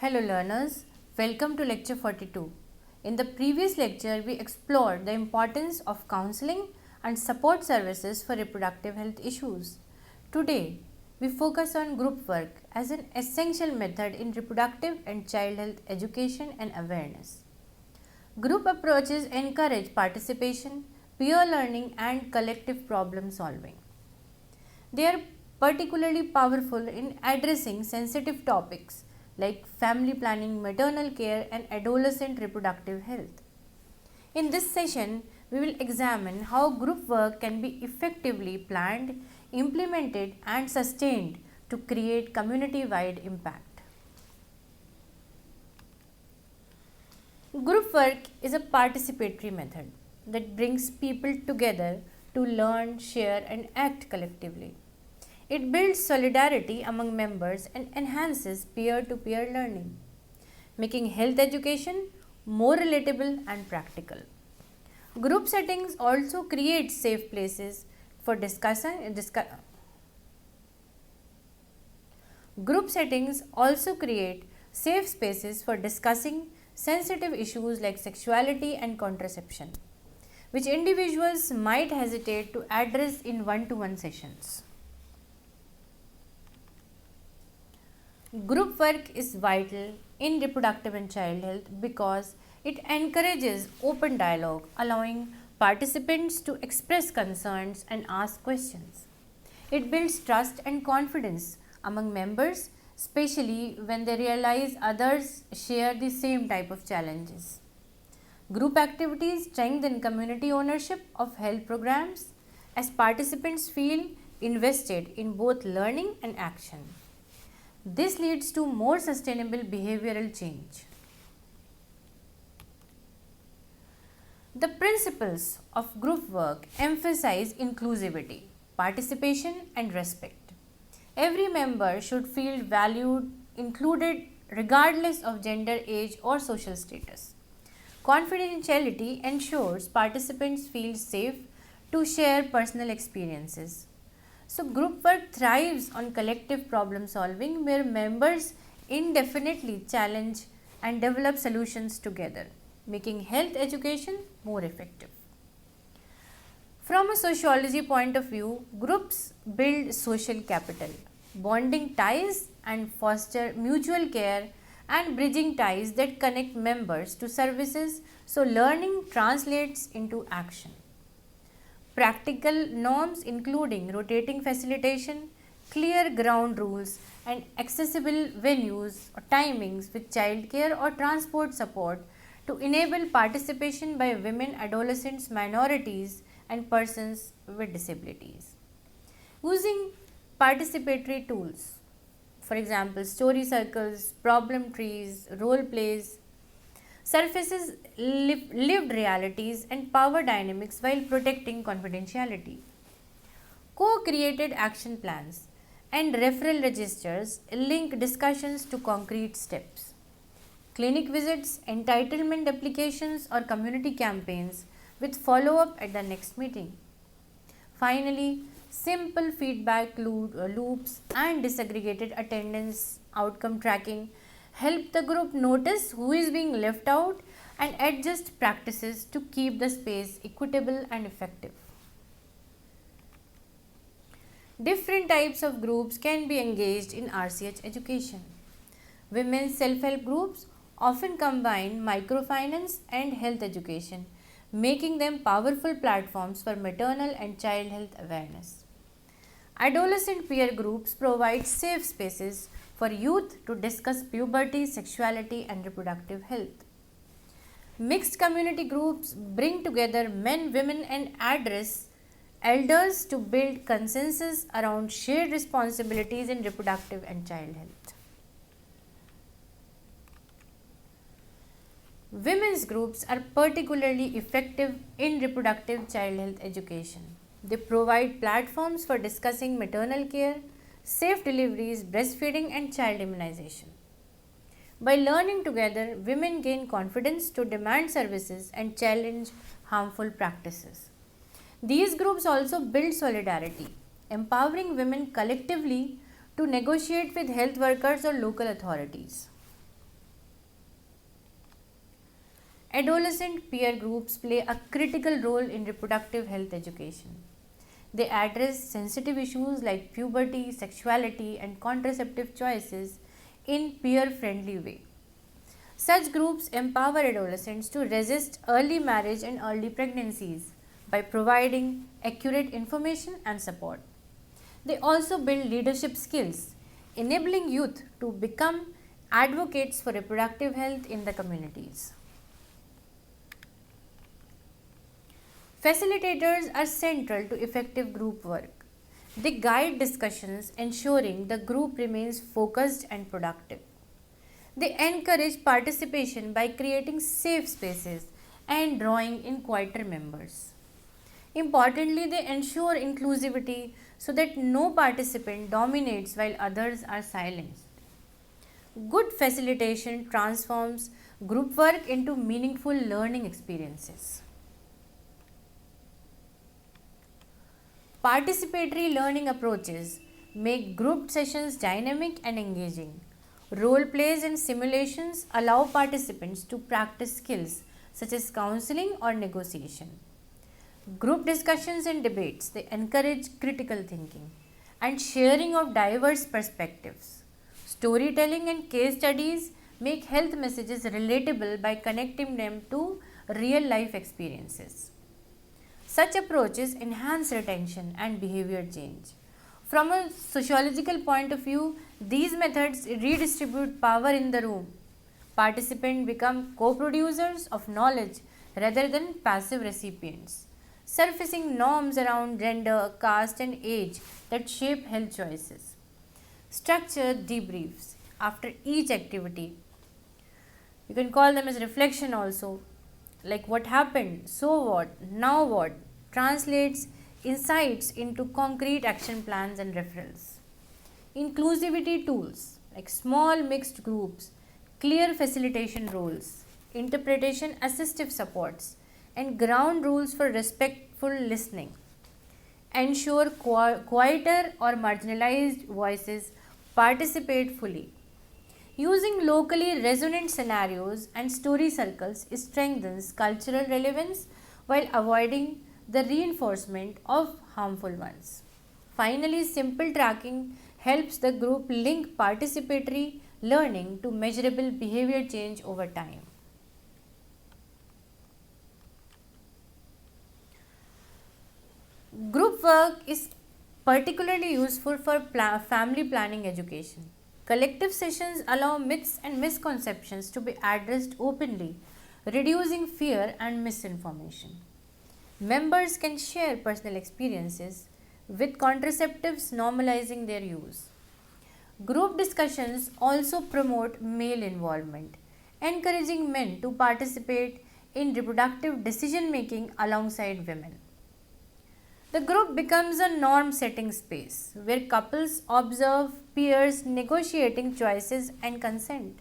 Hello learners, welcome to lecture 42. In the previous lecture, we explored the importance of counseling and support services for reproductive health issues. Today, we focus on group work as an essential method in reproductive and child health education and awareness. Group approaches encourage participation, peer learning and collective problem solving. They are particularly powerful in addressing sensitive topics like family planning, maternal care, and adolescent reproductive health. In this session, we will examine how group work can be effectively planned, implemented, and sustained to create community wide impact. Group work is a participatory method that brings people together to learn, share, and act collectively. It builds solidarity among members and enhances peer to peer learning, making health education more relatable and practical. Group settings also create safe places for Group settings also create safe spaces for discussing sensitive issues like sexuality and contraception, which individuals might hesitate to address in one-to-one sessions. Group work is vital in reproductive and child health because it encourages open dialogue, allowing participants to express concerns and ask questions. It builds trust and confidence among members, especially when they realize others share the same type of challenges. Group activities strengthen community ownership of health programs as participants feel invested in both learning and action. This leads to more sustainable behavioral change. The principles of group work emphasize inclusivity, participation, and respect. Every member should feel valued, included, regardless of gender, age, or social status. Confidentiality ensures participants feel safe to share personal experiences. So, group work thrives on collective problem solving where members indefinitely challenge and develop solutions together, making health education more effective. From a sociology point of view, groups build social capital, bonding ties and foster mutual care and bridging ties that connect members to services so learning translates into action. Practical norms including rotating facilitation, clear ground rules and accessible venues or timings with childcare or transport support to enable participation by women, adolescents, minorities and persons with disabilities. Using participatory tools, for example, story circles, problem trees, role plays, surfaces lived realities and power dynamics while protecting confidentiality. Co-created action plans and referral registers link discussions to concrete steps. Clinic visits, entitlement applications or community campaigns with follow-up at the next meeting. Finally, simple feedback loops and disaggregated attendance outcome tracking help the group notice who is being left out and adjust practices to keep the space equitable and effective. Different types of groups can be engaged in RCH education. Women's self-help groups often combine microfinance and health education, making them powerful platforms for maternal and child health awareness. Adolescent peer groups provide safe spaces for youth to discuss puberty, sexuality and reproductive health. Mixed community groups bring together men, women and address elders to build consensus around shared responsibilities in reproductive and child health. Women's groups are particularly effective in reproductive child health education. They provide platforms for discussing maternal care, safe deliveries, breastfeeding and child immunization. By learning together, women gain confidence to demand services and challenge harmful practices. These groups also build solidarity, empowering women collectively to negotiate with health workers or local authorities. Adolescent peer groups play a critical role in reproductive health education. They address sensitive issues like puberty, sexuality, and contraceptive choices in peer friendly way. Such groups empower adolescents to resist early marriage and early pregnancies by providing accurate information and support. They also build leadership skills, enabling youth to become advocates for reproductive health in the communities. Facilitators are central to effective group work. They guide discussions, ensuring the group remains focused and productive. They encourage participation by creating safe spaces and drawing in quieter members. Importantly, they ensure inclusivity so that no participant dominates while others are silenced. Good facilitation transforms group work into meaningful learning experiences. Participatory learning approaches make group sessions dynamic and engaging. Role plays and simulations allow participants to practice skills such as counseling or negotiation. Group discussions and debates they encourage critical thinking and sharing of diverse perspectives. Storytelling and case studies make health messages relatable by connecting them to real life experiences. Such approaches enhance retention and behavior change. From a sociological point of view, these methods redistribute power in the room. Participants become co-producers of knowledge rather than passive recipients, surfacing norms around gender, caste and age that shape health choices. Structured debriefs after each activity. You can call them as reflection also, like what happened, so what, now what, translates insights into concrete action plans and referrals. Inclusivity tools like small mixed groups, clear facilitation roles, interpretation assistive supports, and ground rules for respectful listening ensure quieter or marginalized voices participate fully. Using locally resonant scenarios and story circles strengthens cultural relevance while avoiding the reinforcement of harmful ones. Finally, simple tracking helps the group link participatory learning to measurable behavior change over time. Group work is particularly useful for family planning education. Collective sessions allow myths and misconceptions to be addressed openly, reducing fear and misinformation. Members can share personal experiences with contraceptives normalizing their use. Group discussions also promote male involvement, encouraging men to participate in reproductive decision making alongside women. The group becomes a norm setting space where couples observe peers negotiating choices and consent,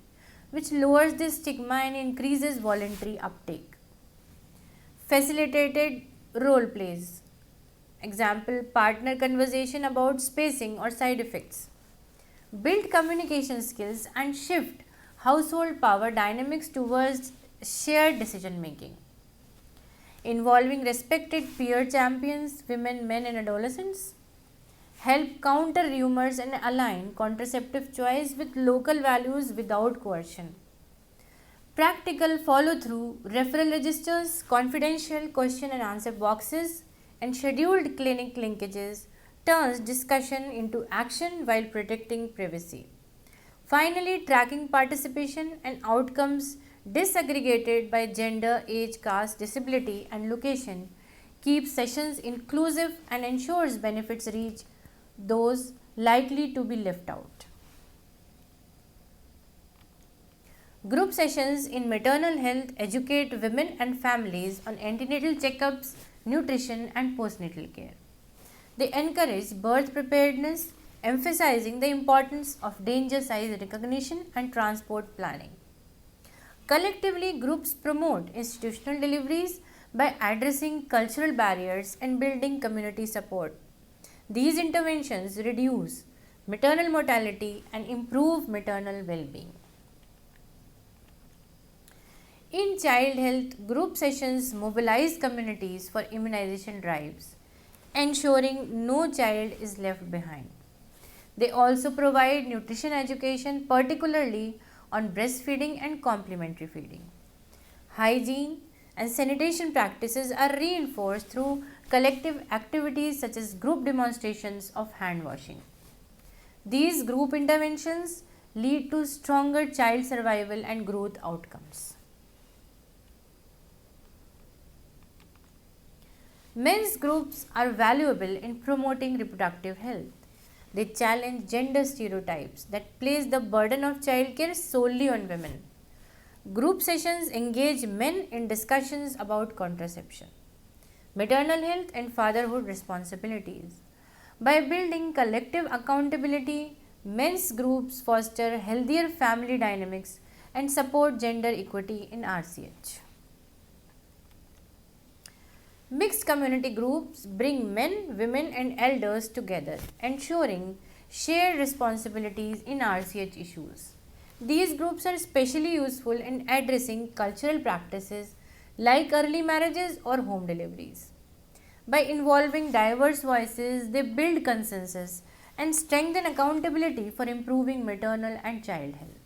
which lowers the stigma and increases voluntary uptake. Facilitated role plays. Example, partner conversation about spacing or side effects. Build communication skills and shift household power dynamics towards shared decision making. Involving respected peer champions, women, men, and adolescents. Help counter rumors and align contraceptive choice with local values without coercion. Practical follow through, referral registers, confidential question and answer boxes, and scheduled clinic linkages turns discussion into action while protecting privacy. Finally, tracking participation and outcomes disaggregated by gender, age, caste, disability, and location keeps sessions inclusive and ensures benefits reach those likely to be left out. Group sessions in maternal health educate women and families on antenatal checkups, nutrition, and postnatal care. They encourage birth preparedness, emphasizing the importance of danger size recognition and transport planning. Collectively, groups promote institutional deliveries by addressing cultural barriers and building community support. These interventions reduce maternal mortality and improve maternal well being. In child health, group sessions mobilize communities for immunization drives, ensuring no child is left behind. They also provide nutrition education, particularly on breastfeeding and complementary feeding. Hygiene and sanitation practices are reinforced through collective activities such as group demonstrations of hand washing. These group interventions lead to stronger child survival and growth outcomes. Men's groups are valuable in promoting reproductive health. They challenge gender stereotypes that place the burden of childcare solely on women. Group sessions engage men in discussions about contraception, maternal health, and fatherhood responsibilities. By building collective accountability, men's groups foster healthier family dynamics and support gender equity in RCH. Mixed community groups bring men, women, and elders together, ensuring shared responsibilities in RCH issues. These groups are especially useful in addressing cultural practices like early marriages or home deliveries. By involving diverse voices, they build consensus and strengthen accountability for improving maternal and child health.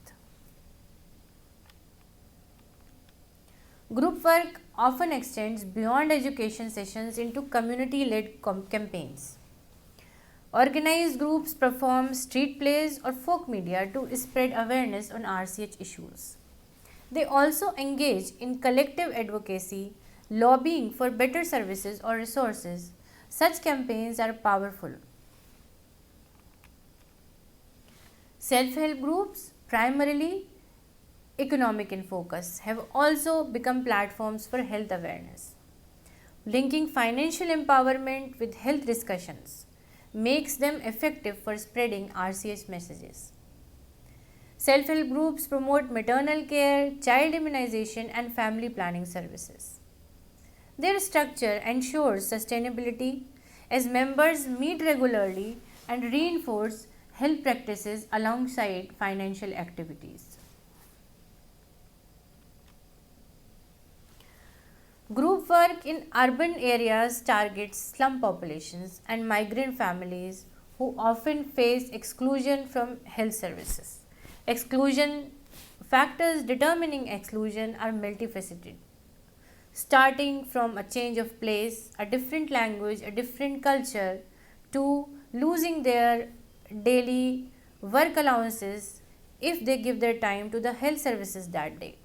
Group work often extends beyond education sessions into community led campaigns. Organized groups perform street plays or folk media to spread awareness on RCH issues. They also engage in collective advocacy, lobbying for better services or resources. Such campaigns are powerful. Self help groups, primarily economic in focus, have also become platforms for health awareness. Linking financial empowerment with health discussions makes them effective for spreading RCH messages. Self help groups promote maternal care, child immunization, and family planning services. Their structure ensures sustainability as members meet regularly and reinforce health practices alongside financial activities. Group work in urban areas targets slum populations and migrant families who often face exclusion from health services. Exclusion factors determining exclusion are multifaceted, starting from a change of place, a different language, a different culture, to losing their daily work allowances if they give their time to the health services that day.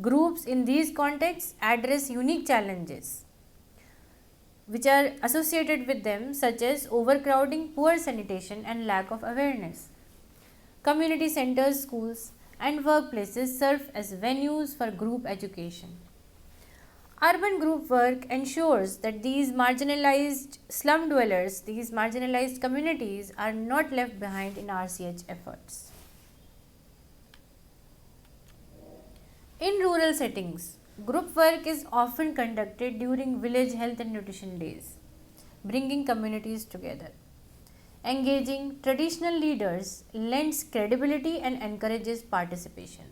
Groups in these contexts address unique challenges which are associated with them, such as overcrowding, poor sanitation, and lack of awareness. Community centers, schools, and workplaces serve as venues for group education. Urban group work ensures that these marginalized slum dwellers, these marginalized communities, are not left behind in RCH efforts. In rural settings, group work is often conducted during village health and nutrition days, bringing communities together. Engaging traditional leaders lends credibility and encourages participation.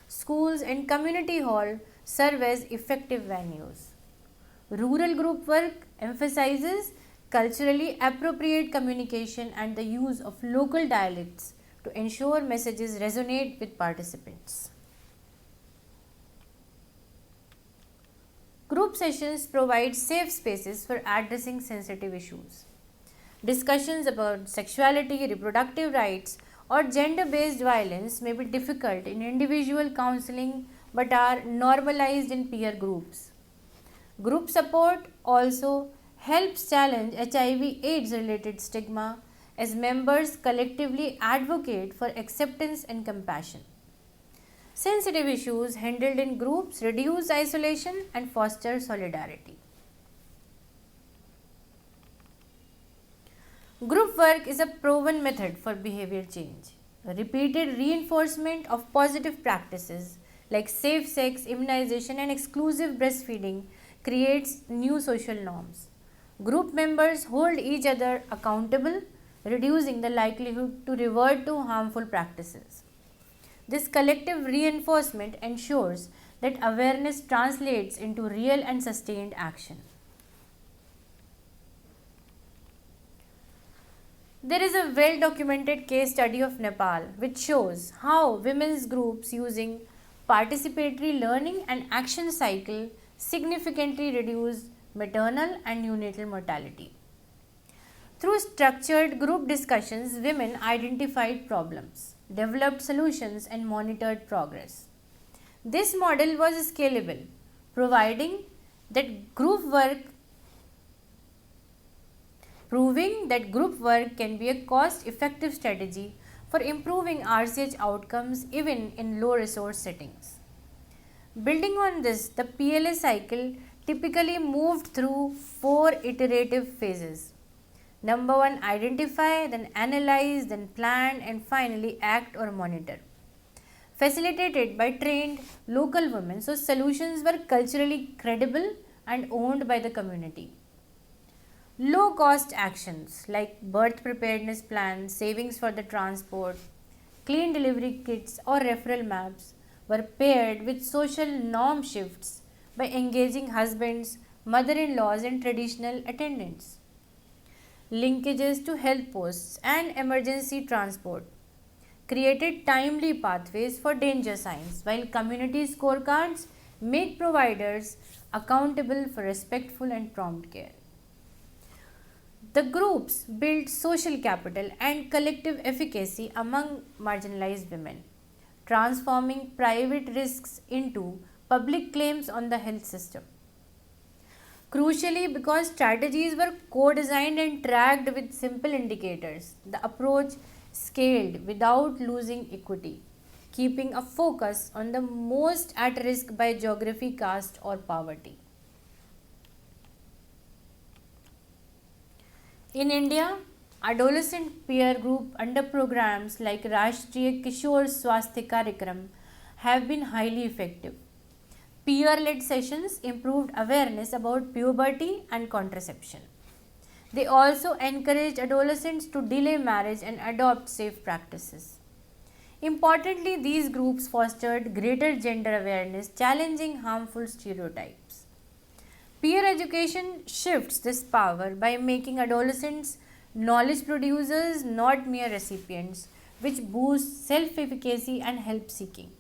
Schools and community hall serve as effective venues. Rural group work emphasizes culturally appropriate communication and the use of local dialects to ensure messages resonate with participants. Group sessions provide safe spaces for addressing sensitive issues. Discussions about sexuality, reproductive rights, or gender based violence may be difficult in individual counseling but are normalized in peer groups. Group support also helps challenge HIV/AIDS related stigma as members collectively advocate for acceptance and compassion. Sensitive issues handled in groups reduce isolation and foster solidarity. Group work is a proven method for behavior change. Repeated reinforcement of positive practices like safe sex, immunization, and exclusive breastfeeding creates new social norms. Group members hold each other accountable, reducing the likelihood to revert to harmful practices. This collective reinforcement ensures that awareness translates into real and sustained action. There is a well documented case study of Nepal which shows how women's groups using participatory learning and action cycle significantly reduce maternal and neonatal mortality. Through structured group discussions, women identified problems, developed solutions, and monitored progress. This model was scalable, providing that group work proving that group work can be a cost effective strategy for improving RCH outcomes even in low resource settings. Building on this, the PLA cycle typically moved through 4 iterative phases. Number 1, identify, then analyze, then plan, and finally act or monitor. Facilitated by trained local women, so solutions were culturally credible and owned by the community. Low cost actions like birth preparedness plans, savings for the transport, clean delivery kits, or referral maps were paired with social norm shifts by engaging husbands, mother in laws, and traditional attendants. Linkages to health posts and emergency transport created timely pathways for danger signs, while community scorecards make providers accountable for respectful and prompt care. The groups build social capital and collective efficacy among marginalized women, transforming private risks into public claims on the health system. Crucially, because strategies were co designed and tracked with simple indicators, the approach scaled without losing equity, keeping a focus on the most at risk by geography, caste, or poverty. In India, adolescent peer group under programs like Rashtriya Kishore Swasthya Karyakram have been highly effective. Peer-led sessions improved awareness about puberty and contraception. They also encouraged adolescents to delay marriage and adopt safe practices. Importantly, these groups fostered greater gender awareness, challenging harmful stereotypes. Peer education shifts this power by making adolescents knowledge producers, not mere recipients, which boosts self-efficacy and help seeking.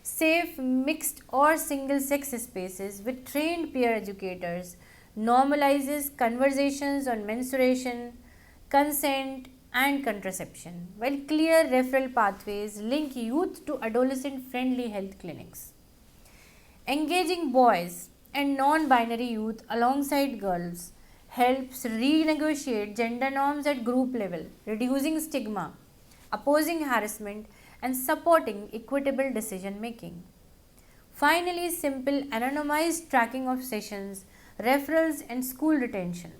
Safe, mixed, or single sex spaces with trained peer educators normalizes conversations on menstruation, consent, and contraception, while clear referral pathways link youth to adolescent friendly health clinics. Engaging boys and non binary youth alongside girls helps renegotiate gender norms at group level, reducing stigma, opposing harassment, and supporting equitable decision making. Finally, simple anonymized tracking of sessions, referrals, and school retention,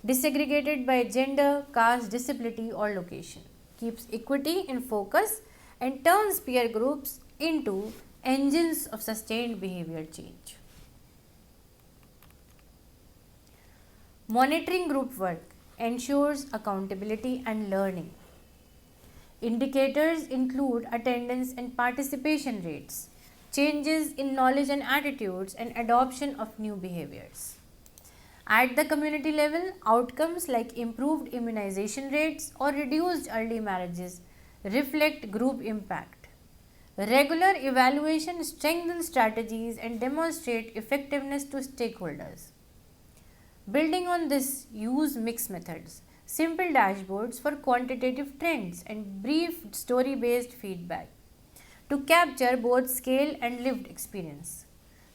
disaggregated by gender, caste, disability, or location, keeps equity in focus and turns peer groups into engines of sustained behavior change. Monitoring group work ensures accountability and learning. Indicators include attendance and participation rates, changes in knowledge and attitudes, and adoption of new behaviors. At the community level, outcomes like improved immunization rates or reduced early marriages reflect group impact. Regular evaluation strengthens strategies and demonstrate effectiveness to stakeholders. Building on this, use mixed methods, simple dashboards for quantitative trends, and brief story based feedback to capture both scale and lived experience,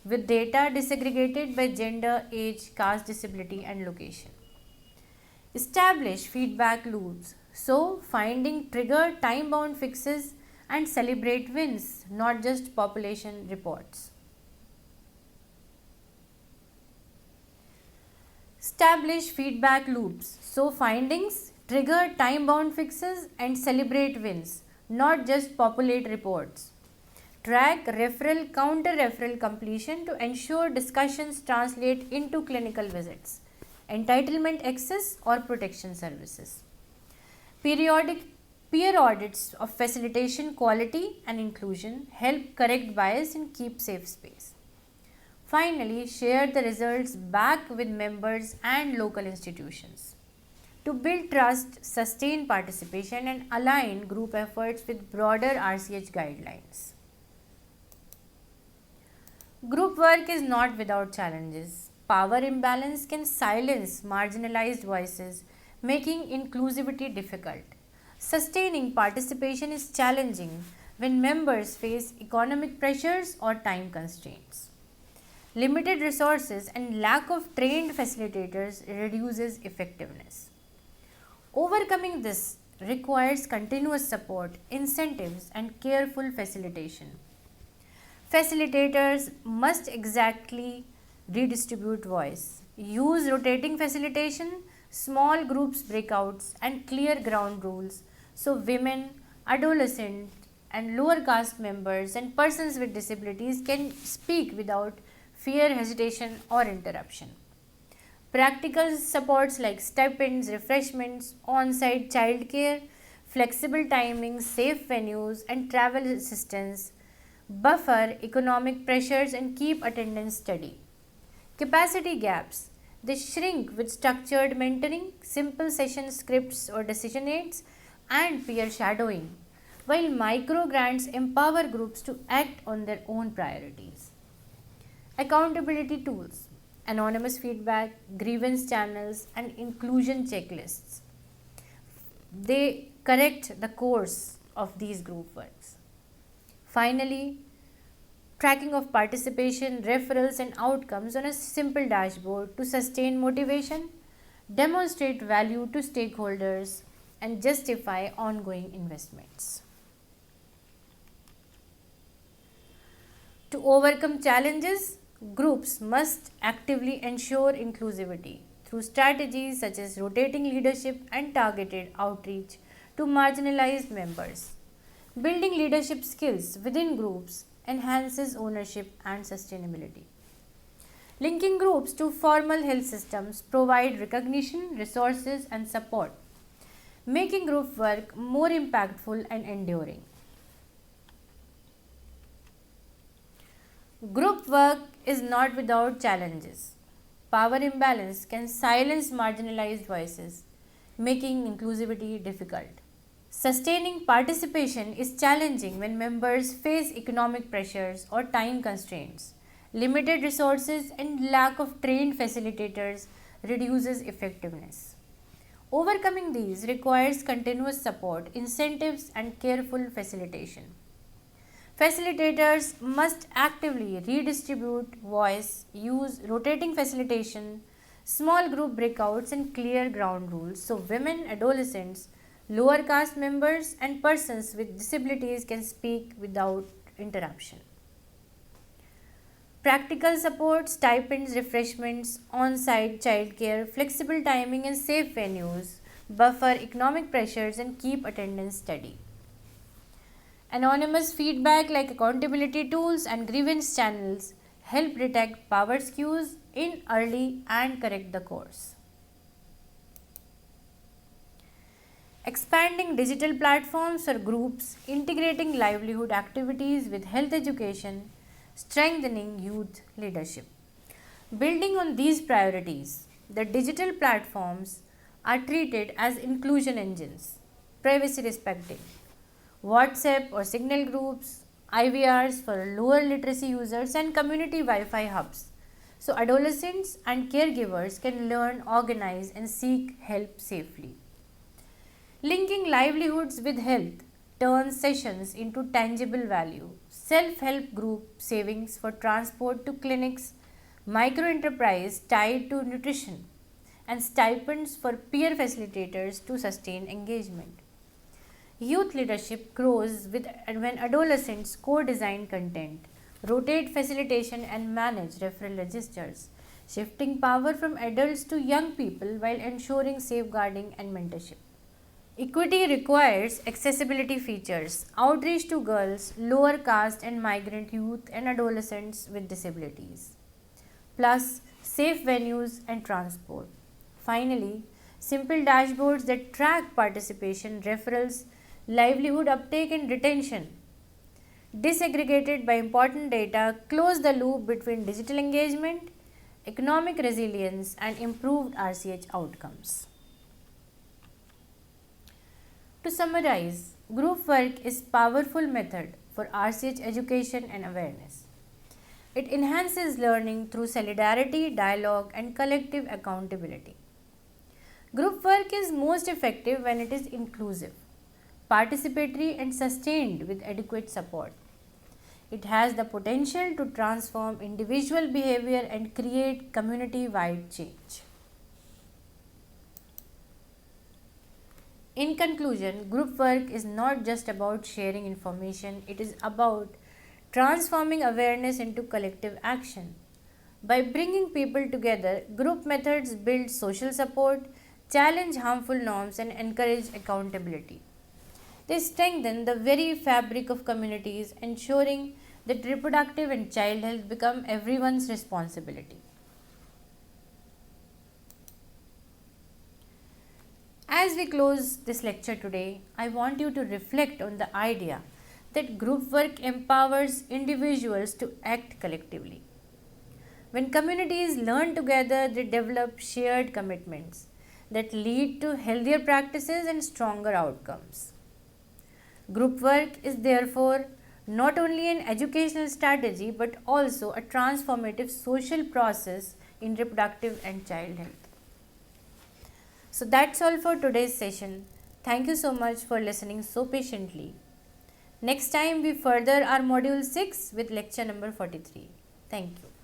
with data disaggregated by gender, age, caste, disability, and location. Establish feedback loops, so finding trigger time bound fixes and celebrate wins, not just population reports. Establish feedback loops, so findings trigger time bound fixes and celebrate wins, not just populate reports. Track referral counter referral completion to ensure discussions translate into clinical visits, entitlement access, or protection services. Periodic Peer audits of facilitation quality and inclusion help correct bias and keep safe space. Finally, share the results back with members and local institutions. To build trust, sustain participation, and align group efforts with broader RCH guidelines. Group work is not without challenges. Power imbalance can silence marginalized voices, making inclusivity difficult. Sustaining participation is challenging when members face economic pressures or time constraints. Limited resources and lack of trained facilitators reduces effectiveness. Overcoming this requires continuous support, incentives, and careful facilitation. Facilitators must exactly redistribute voice, use rotating facilitation, small groups breakouts, and clear ground rules so women, adolescents, and lower caste members and persons with disabilities can speak without fear, hesitation, or interruption. Practical supports like stipends, refreshments, on site childcare, flexible timings, safe venues, and travel assistance buffer economic pressures and keep attendance steady. Capacity gaps. They shrink with structured mentoring, simple session scripts or decision aids, and peer shadowing, while micro grants empower groups to act on their own priorities. Accountability tools, anonymous feedback, grievance channels, and inclusion checklists. They correct the course of these group works. Finally, tracking of participation, referrals, and outcomes on a simple dashboard to sustain motivation, demonstrate value to stakeholders, and justify ongoing investments. To overcome challenges, groups must actively ensure inclusivity through strategies such as rotating leadership and targeted outreach to marginalized members. Building leadership skills within groups enhances ownership and sustainability. Linking groups to formal health systems provide recognition, resources, and support, making group work more impactful and enduring. Group work is not without challenges. Power imbalance can silence marginalized voices, making inclusivity difficult. Sustaining participation is challenging when members face economic pressures or time constraints. Limited resources and lack of trained facilitators reduces effectiveness. Overcoming these requires continuous support, incentives, and careful facilitation. Facilitators must actively redistribute voice, use rotating facilitation, small group breakouts, and clear ground rules so women, adolescents, lower caste members, and persons with disabilities can speak without interruption. Practical support, stipends, refreshments, on site childcare, flexible timing, and safe venues buffer economic pressures and keep attendance steady. Anonymous feedback like accountability tools and grievance channels help detect power skews in early and correct the course. Expanding digital platforms or groups, integrating livelihood activities with health education, strengthening youth leadership. Building on these priorities, the digital platforms are treated as inclusion engines, privacy respecting. WhatsApp or Signal groups, IVRs for lower literacy users, and community Wi Fi hubs. So, adolescents and caregivers can learn, organize, and seek help safely. Linking livelihoods with health turns sessions into tangible value. Self-help group savings for transport to clinics, micro enterprise tied to nutrition, and stipends for peer facilitators to sustain engagement. Youth leadership grows when adolescents co-design content, rotate facilitation, and manage referral registers, shifting power from adults to young people while ensuring safeguarding and mentorship. Equity requires accessibility features, outreach to girls, lower caste and migrant youth and adolescents with disabilities, plus safe venues and transport. Finally, simple dashboards that track participation, referrals, livelihood uptake and retention, disaggregated by important data, close the loop between digital engagement, economic resilience, and improved RCH outcomes. To summarize, group work is powerful method for RCH education and awareness. It enhances learning through solidarity, dialogue, and collective accountability. Group work is most effective when it is inclusive, participatory, and sustained with adequate support. It has the potential to transform individual behavior and create community wide change. In conclusion, group work is not just about sharing information, it is about transforming awareness into collective action. By bringing people together, group methods build social support, challenge harmful norms, and encourage accountability. They strengthen the very fabric of communities, ensuring that reproductive and child health become everyone's responsibility. As we close this lecture today, I want you to reflect on the idea that group work empowers individuals to act collectively. When communities learn together, they develop shared commitments that lead to healthier practices and stronger outcomes. Group work is therefore not only an educational strategy but also a transformative social process in reproductive and child health. So that's all for today's session. Thank you so much for listening so patiently. Next time we further our module 6 with lecture number 43. Thank you.